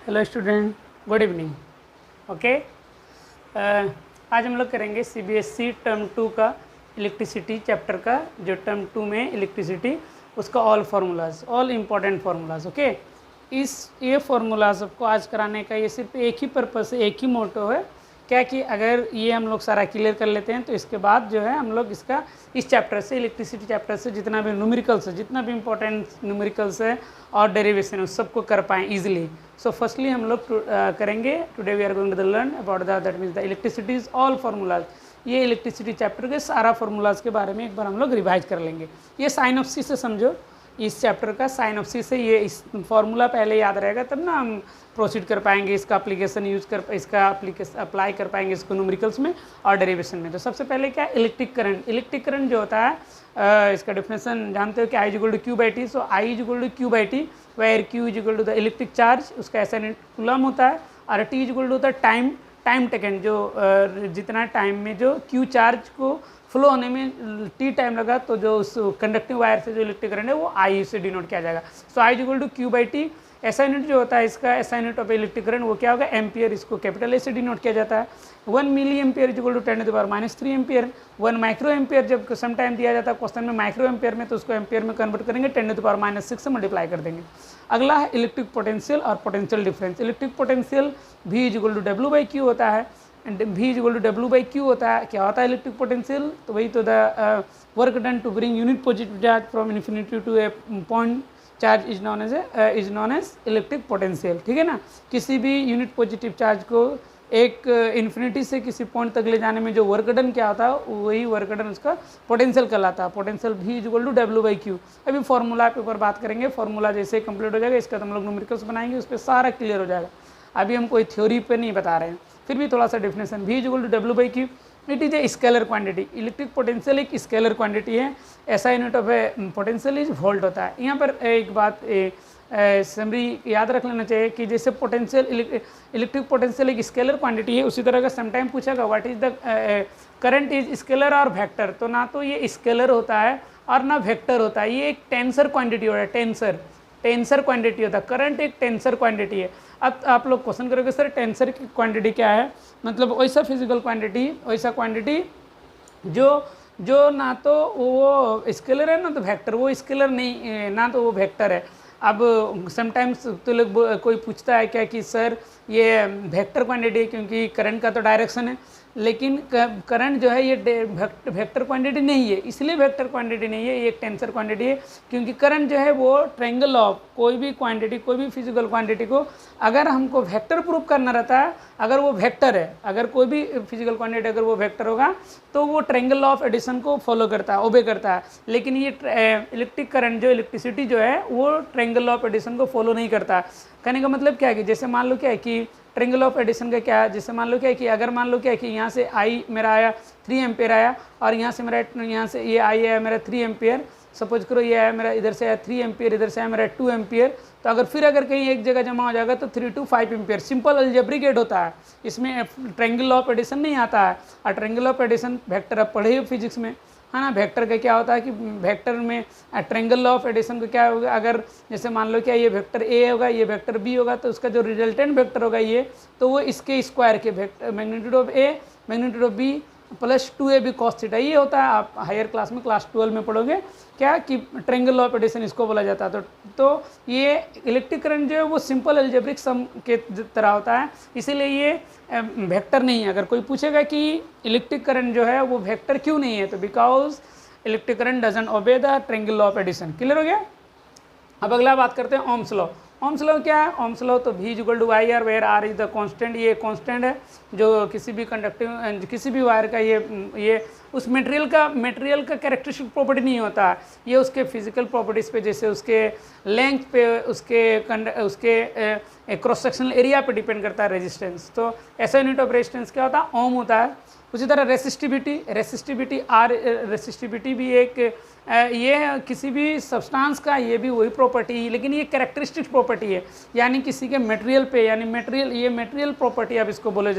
Hello student, good evening. Okay, आज हम लोग करेंगे सीबीएसई टर्म 2 का इलेक्ट्रिसिटी चैप्टर का, जो टर्म 2 में इलेक्ट्रिसिटी उसका all formulas, all important formulas. Okay, ये फार्मूलाज आपको आज कराने का ये सिर्फ एक ही पर्पस है, एक ही मोटो है क्या कि अगर ये हम लोग सारा क्लियर कर लेते हैं तो इसके बाद जो है हम लोग इसका इस चैप्टर से, इलेक्ट्रिसिटी चैप्टर से जितना भी न्यूमेरिकल्स है, जितना भी इंपॉर्टेंट न्यूमेरिकल्स है और डेरिवेशन है उस सबको कर पाएँ ईजिली। सो फर्स्टली हम लोग करेंगे, today we are going to learn about that means the electricity is all formulas. ये इलेक्ट्रिसिटी चैप्टर के सारा फार्मूलाज के बारे में एक बार हम लोग रिवाइज कर लेंगे। ये साइनॉप्सिस से समझो, इस चैप्टर का साइनॉप्सिस से ये इस फार्मूला पहले याद रहेगा, तब ना हम प्रोसीड कर पाएंगे, इसका एप्लीकेशन यूज कर, इसका एप्लीकेशन अप्लाई कर पाएंगे इसको न्यूमेरिकल्स में और डेरिवेशन में। तो सबसे पहले क्या है, इलेक्ट्रिक करंट। इलेक्ट्रिक करंट जो होता है इसका डिफिनेशन जानते हो कि I is equal to Q by T. So I is equal to Q by T, where Q is equal to the electric charge, उसका ऐसा कूलम होता है, और T is equal to the time taken, जो जितना time में जो Q charge को फ्लो होने में टी टाइम लगा, तो जो उस कंडक्टिंग वायर से जो इलेक्ट्रिक करंट है वो आई से डिनोट किया जाएगा। So I is equal to Q by T. ऐसा यूनिट जो होता है इसका, ऐसा यूनिट ऑफ इलेक्ट्रिक करंट वो क्या होगा, एम्पियर, इसको कैपिटल ए से डिनोट किया जाता है। 1 milli ampere is equal to 10⁻³ ampere. 1 micro ampere जब सम टाइम दिया जाता है क्वेश्चन में माइक्रो एम्पियर में, तो उसको एम्पियर में कन्वर्ट करेंगे, 10⁻6 से मल्टीप्लाई कर देंगे। अगला है इलेक्ट्रिक पोटेंशियल और potential difference. Electric potential V is equal to W by Q होता है, and V is equal to W by Q होता है। क्या होता है इलेक्ट्रिक पोटेंशियल, तो वही तो the work done to bring unit positive charge from infinity to a point charge is known as electric potential. ठीक है ना, किसी भी यूनिट पॉजिटिव चार्ज को एक इन्फिनिटी से किसी पॉइंट तक ले जाने में जो वर्क डन क्या होता है, वही वर्क डन उसका पोटेंशियल कहलाता है। Potential V is equal to W by Q. अभी फॉर्मूला के ऊपर बात करेंगे, फॉर्मूला जैसे ही कंप्लीट हो जाएगा इसका तो हम लोग न्यूमेरिकल्स बनाएंगे, उस पर सारा क्लियर हो जाएगा। अभी हम कोई थ्योरी पे नहीं बता रहे हैं, फिर भी थोड़ा सा definition. V is equal to W by Q, it is a scalar quantity. Electric potential एक स्केलर क्वांटिटी है, SI unit of potential is volt होता है। यहाँ पर एक बात समरी याद रख लेना चाहिए कि जैसे पोटेंशियल, इलेक्ट्रिक पोटेंशियल एक स्केलर क्वांटिटी है, उसी तरह का समटाइम पूछेगा what is the current is scalar और वेक्टर, तो ना तो ये स्केलर होता है और ना वेक्टर होता है, ये एक टेंसर क्वांटिटी होता है। टेंसर क्वांटिटी होता है, करंट एक टेंसर क्वांटिटी है। अब आप लोग क्वेश्चन करोगे सर टेंसर की क्वांटिटी क्या है, मतलब वैसा फिजिकल क्वांटिटी, वैसा क्वांटिटी जो ना तो वो स्केलर है ना तो वेक्टर, वो स्केलर नहीं, ना तो वो वेक्टर है। अब समटाइम्स तो लोग कोई पूछता है क्या कि सर ये वेक्टर क्वांटिटी है क्योंकि करंट का तो डायरेक्शन है, लेकिन करंट जो है ये वेक्टर क्वांटिटी नहीं है। इसलिए वेक्टर क्वांटिटी नहीं है, ये एक टेंसर क्वांटिटी है, क्योंकि करंट जो है वो ट्रायंगल ऑफ कोई भी क्वांटिटी, कोई भी फिजिकल क्वांटिटी को अगर हमको वेक्टर प्रूफ करना रहता है, अगर वो वेक्टर है, अगर कोई भी फिजिकल क्वांटिटी अगर वो वेक्टर होगा तो वो ट्रायंगल ऑफ एडिशन को फॉलो करता है, ओबे करता है। लेकिन ये इलेक्ट्रिक करंट, जो इलेक्ट्रिसिटी जो है वो ट्रायंगल ऑफ एडिशन को फॉलो नहीं करता। कहने का मतलब क्या है कि जैसे मान लो क्या है कि ट्रायंगल ऑफ एडिशन का क्या है, जैसे मान लो क्या है कि अगर मान लो क्या है कि यहाँ से आई मेरा आया 3 एम्पियर आया, और यहाँ से मेरा, यहाँ से ये आई आया मेरा 3 एम्पियर, सपोज करो ये आया मेरा, इधर से आया 3 एम्पियर, इधर से आया मेरा 2 एम्पियर, तो अगर कहीं एक जगह जमा हो जाएगा तो 3 to 5 ampere. Simple algebraic add होता है, इसमें ट्रायंगल ऑफ एडिशन नहीं आता है। और ट्रायंगल ऑफ एडिशन वेक्टर आप पढ़े हो फिजिक्स में, है ना। वेक्टर का क्या होता है कि वेक्टर में ट्रायंगल ऑफ एडिशन को क्या होगा, अगर जैसे मान लो क्या ये वेक्टर ए होगा, ये वेक्टर बी होगा, तो उसका जो रिजल्टेंट वेक्टर होगा ये, तो वो इसके स्क्वायर के vector magnitude of A magnitude of B plus 2ab cos theta, ये होता है। आप हायर क्लास में क्लास 12 में पढ़ोगे क्या कि ट्रायंगल ऑफ एडिशन इसको बोला जाता है। तो ये इलेक्ट्रिक करंट जो है वो सिंपल अलजेब्रिक सम के तरह होता है, इसीलिए ये वेक्टर नहीं है। अगर कोई पूछेगा कि इलेक्ट्रिक करंट जो है वो वेक्टर क्यों नहीं है, तो because electric current doesn't obey the triangle of addition. Clear हो गया। अब अगला बात करते हैं ओम्स लॉ। ओम्स लॉ क्या है, ओम्स लॉ तो V is equal to Y R, where R is the constant. ये कांस्टेंट है जो किसी भी कंडक्टिव, किसी भी वायर का ये उस मटेरियल का कैरेक्टरिस्टिक प्रॉपर्टी नहीं होता, ये उसके फिजिकल प्रॉपर्टीज़ पे, जैसे उसके लेंथ पे, उसके क्रॉस सेक्शनल एरिया पे डिपेंड करता है रेजिस्टेंस। तो ऐसा यूनिट ऑफ रेजिस्टेंस क्या होता है, ओम होता है। उसी तरह रेसिस्टिविटी भी एक ये है किसी भी सब्सटेंस का, ये भी वही प्रॉपर्टी है, लेकिन ये कैरेक्टरिस्टिक प्रॉपर्टी है, यानी किसी के मटेरियल पे, यानी मटेरियल प्रॉपर्टी अब इसको बोला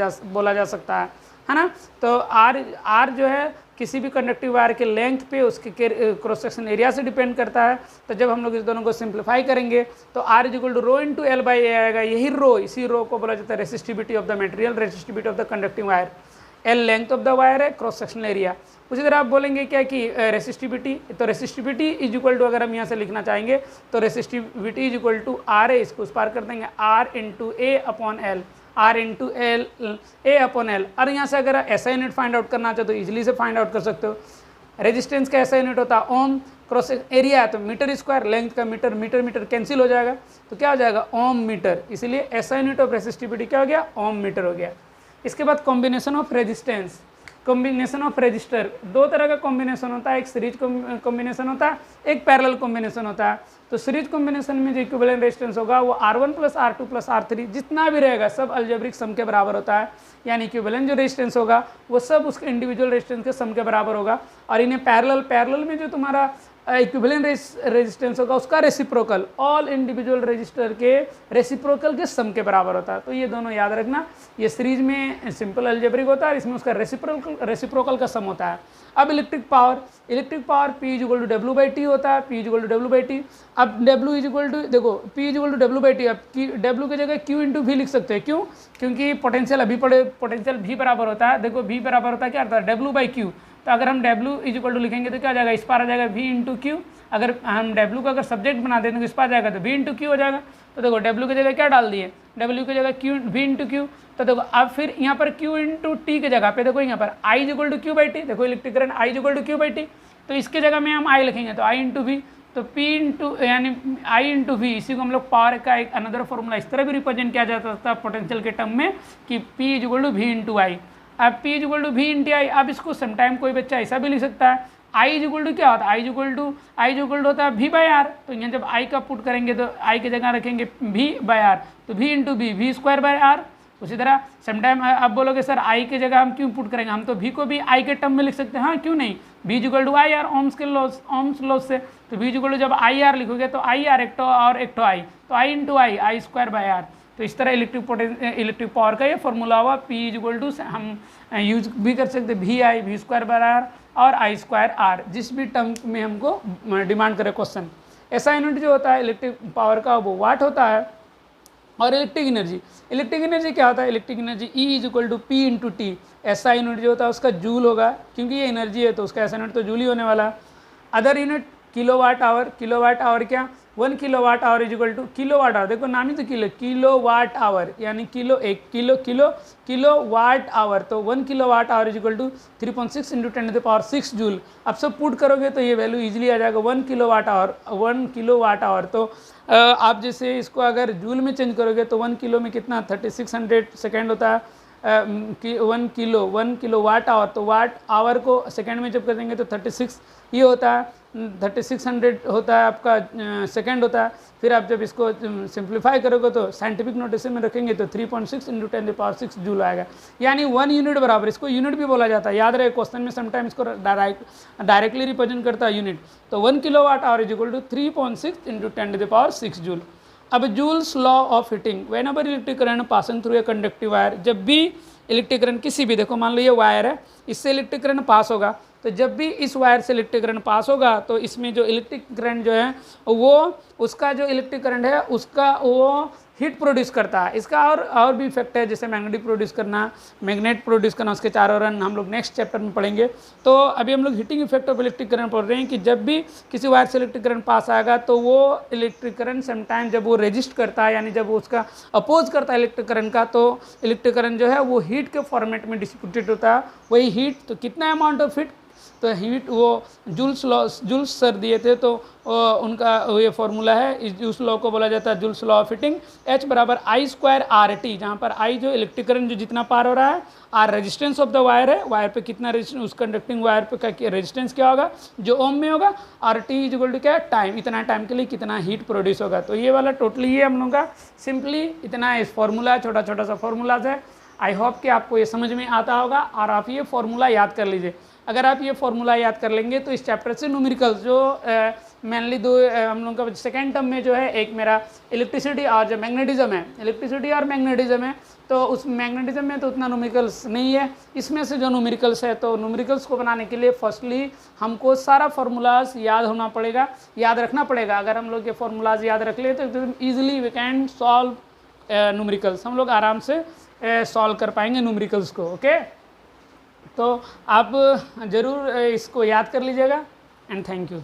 जा सकता है ना। तो आर जो है किसी भी कंडक्टिव वायर के लेंथ पे उसके क्रॉस सेक्शन एरिया से डिपेंड करता है। तो जब हम लोग इस दोनों को सिंप्लीफाई करेंगे तो R equal to rho into L by A आएगा। यही रो, इसी रो को बोला जाता है resistivity of the material, resistivity of the conducting wire. L length of the wire है, क्रॉस सेक्शनल एरिया। उसी तरह आप बोलेंगे क्या कि रेसिस्टिविटी, तो रेसिस्टिविटी इज इक्वल टू, अगर हम यहाँ से लिखना चाहेंगे तो resistivity is equal to R है, इसको उस पार कर देंगे R into A upon L, R into L A upon L. और यहाँ से अगर ऐसा यूनिट फाइंड आउट करना चाहो तो इजीली से फाइंड आउट कर सकते हो। रेजिस्टेंस का ऐसा यूनिट होता है ओम, क्रॉस एरिया है तो मीटर स्क्वायर, लेंथ का मीटर, मीटर मीटर कैंसिल हो जाएगा तो क्या हो जाएगा ओम मीटर। इसलिए ऐसा यूनिट ऑफ रेसिस्टिविटी क्या हो गया, ओम मीटर हो गया। इसके बाद combination of resistance, combination of resistor, दो तरह का कॉम्बिनेशन होता है, एक सीरीज कॉम्बिनेशन होता है, एक पैरेलल कॉम्बिनेशन होता है। तो सीरीज कॉम्बिनेशन में जो इक्विवेलेंट रेजिस्टेंस होगा वो R1 plus R2 plus R3 जितना भी रहेगा सब अलजेब्रिक सम के बराबर होता है। यानी इक्विवेलेंट जो रेजिस्टेंस होगा वो सब उसके इंडिविजुअल रेजिस्टेंस के सम के बराबर होगा। और इन्हें पैरेलल में जो तुम्हारा इक्विवेलेंट रेजिस्टेंस होगा उसका रेसिप्रोकल, ऑल इंडिविजुअल रेजिस्टर के रेसिप्रोकल के सम के बराबर होता है। तो ये दोनों याद रखना, ये सीरीज में सिंपल अलजेब्रिक होता है, इसमें उसका रेसिप्रोकल का सम होता है। अब electric power P is equal to W by T होता है, P is equal to W by T. अब W इज इक्वल टू, देखो P is equal to W by T, अब W की जगह Q इंटू V लिख सकते हैं। क्यों? क्योंकि पोटेंशियल अभी पोटेंशियल V बराबर होता है, देखो V बराबर होता है क्या होता है, W बाई Q। तो अगर हम W इज इक्वल टू लिखेंगे तो क्या आ जाएगा, इस पार आ जाएगा V इंटू क्यू। अगर हम W को अगर सब्जेक्ट बना देते तो इस पार जाएगा तो V इंटू क्यू हो जाएगा। तो देखो W की जगह क्या डाल दिए, W की जगह V इंटू क्यू। तो देखो अब फिर यहाँ पर Q इंटू टी की जगह पे देखो यहाँ पर I is equal to Q by T, देखो electric current I is equal to Q by T. तो इसके जगह में हम I लिखेंगे तो I इंटू वी, तो P इंटू यानी I इंटू वी, इसी को हम लोग पावर का एक अनदर फॉर्मूला इस तरह भी रिप्रेजेंट किया जाता था पोटेंशियल के टर्म में कि P is equal to V into I. अब P is equal to V into I, अब इसको समटाइम कोई बच्चा ऐसा भी लिख सकता है, I इज इक्वल टू क्या होता है, I इज इक्वल टू होता है V बाई आर। तो यहाँ जब I का पुट करेंगे तो I की जगह रखेंगे V बाई आर, तो V into V, V square by R. उसी तरह समटाइम अब बोलोगे सर I की जगह हम क्यों पुट करेंगे, हम तो V को भी I के टर्म में लिख सकते हैं, हाँ क्यों नहीं, V is equal to I R, Ohm's laws से। तो V इज इक्वल टू जब आई आर लिखोगे तो आई आर एक तो आई, तो I into I square by R. तो इस तरह इलेक्ट्रिक पावर का ये फॉर्मूला हुआ। P इज इक्वल टू हम यूज भी कर सकते वी स्क्वायर बाय आर और आई स्क्वायर आर, जिस भी टर्म में हमको डिमांड करे क्वेश्चन। ऐसा यूनिट जो होता है इलेक्ट्रिक पावर का वो वाट होता है। और इलेक्ट्रिक एनर्जी क्या होता है, electric energy E is equal to P into T. ऐसा यूनिट जो होता है उसका जूल होगा, क्योंकि ये एनर्जी है तो उसका ऐसा यूनिट तो जूल ही होने वाला है। अदर यूनिट किलोवाट आवर क्या, 1 kilowatt hour is equal to kilowatt hour, देखो नाम ही तो किलोवाट आवर, यानी किलो वाट आवर। तो 1 kilowatt hour is equal to 3.6 into 10 to the power 6 joule. अब सब पुट करोगे तो ये वैल्यू इजीली आ जाएगा 1 किलोवाट आवर। तो आप जैसे इसको अगर जूल में चेंज करोगे तो 1 किलो में कितना 3600 सेकेंड होता है, 1 किलो वाट आवर। तो वाट आवर को सेकेंड में जब कर देंगे तो 36 ये होता है, 3600 होता है आपका सेकेंड होता है। फिर आप जब इसको सिंप्लीफाई करोगे तो साइंटिफिक नोटेशन में रखेंगे तो 3.6 इंटू 10 टू पावर 6 जूल आएगा, यानी 1 यूनिट बराबर। इसको यूनिट भी बोला जाता है, याद रहे क्वेश्चन में समटाइम इसको डायरेक्टली रिप्रेजेंट करता है यूनिट। तो 1 kilowatt hour is equal to 3.6 into 10 to the power 6 joule. अब Joule's law of heating, whenever electric current passing through a conductive wire, जब भी इलेक्ट्रिक करंट किसी भी, देखो मान लो ये वायर है, इससे इलेक्ट्रिक करंट पास होगा, तो जब भी इस वायर से इलेक्ट्रिक करंट पास होगा तो इसमें जो इलेक्ट्रिक करंट जो है वो उसका जो इलेक्ट्रिक करंट है उसका वो हीट प्रोड्यूस करता है। इसका और भी इफेक्ट है, जैसे मैग्नेट प्रोड्यूस करना, उसके चारों रन हम लोग नेक्स्ट चैप्टर में पढ़ेंगे। तो अभी हम लोग heating effect of electric current पढ़ रहे हैं कि जब भी किसी वायर से इलेक्ट्रिक करंट पास आएगा तो वो इलेक्ट्रिक करंट समटाइम जब वो रेजिस्ट करता है, यानी जब वो उसका अपोज करता है इलेक्ट्रिक करंट का, तो इलेक्ट्रिक करंट जो है वो हीट के फॉर्मेट में डिस्ट्रीब्यूटेड होता है। वही हीट, तो कितना अमाउंट ऑफ हीट, तो हीट वो जूल्स सर दिए थे, तो उनका ये फॉर्मूला है, इस जूल्स लॉ को बोला जाता है joules law of heating. H बराबर आई स्क्वायर आर टी, जहाँ पर आई जो इलेक्ट्रिक करंट जो जितना पार हो रहा है, R resistance of the wire है, वायर पे कितना रेजिस्टेंस, उस कंडक्टिंग वायर पे का रेजिस्टेंस क्या होगा जो ओम में होगा, R T is equal to क्या टाइम, इतना टाइम के लिए कितना हीट प्रोड्यूस होगा। तो ये वाला टोटली ये हम लोग का सिंपली इतना इस फॉर्मूला, छोटा छोटा सा फॉर्मूलाज है। आई होप कि आपको ये समझ में आता होगा और आप ये फॉर्मूला याद कर लीजिए। अगर आप ये फॉर्मूला याद कर लेंगे तो इस चैप्टर से न्यूमेरिकल जो मेनली दो हम लोग का सेकेंड टर्म में जो है एक मेरा इलेक्ट्रिसिटी और जो मैग्नेटिज्म है, इलेक्ट्रिसिटी और मैग्नेटिज्म है, तो उस मैग्नेटिज्म में तो उतना न्यूमेरिकल्स नहीं है। इसमें से जो न्यूमेरिकल्स है, तो न्यूमेरिकल्स को बनाने के लिए फर्स्टली हमको सारा फार्मूलाज याद होना पड़ेगा, याद रखना पड़ेगा। अगर हम लोग ये फार्मूलाज याद रख ले तो easily we can solve numericals, हम लोग आराम से सॉल्व कर पाएंगे न्यूमेरिकल्स को। ओके, तो आप ज़रूर इसको याद कर लीजिएगा एंड थैंक यू।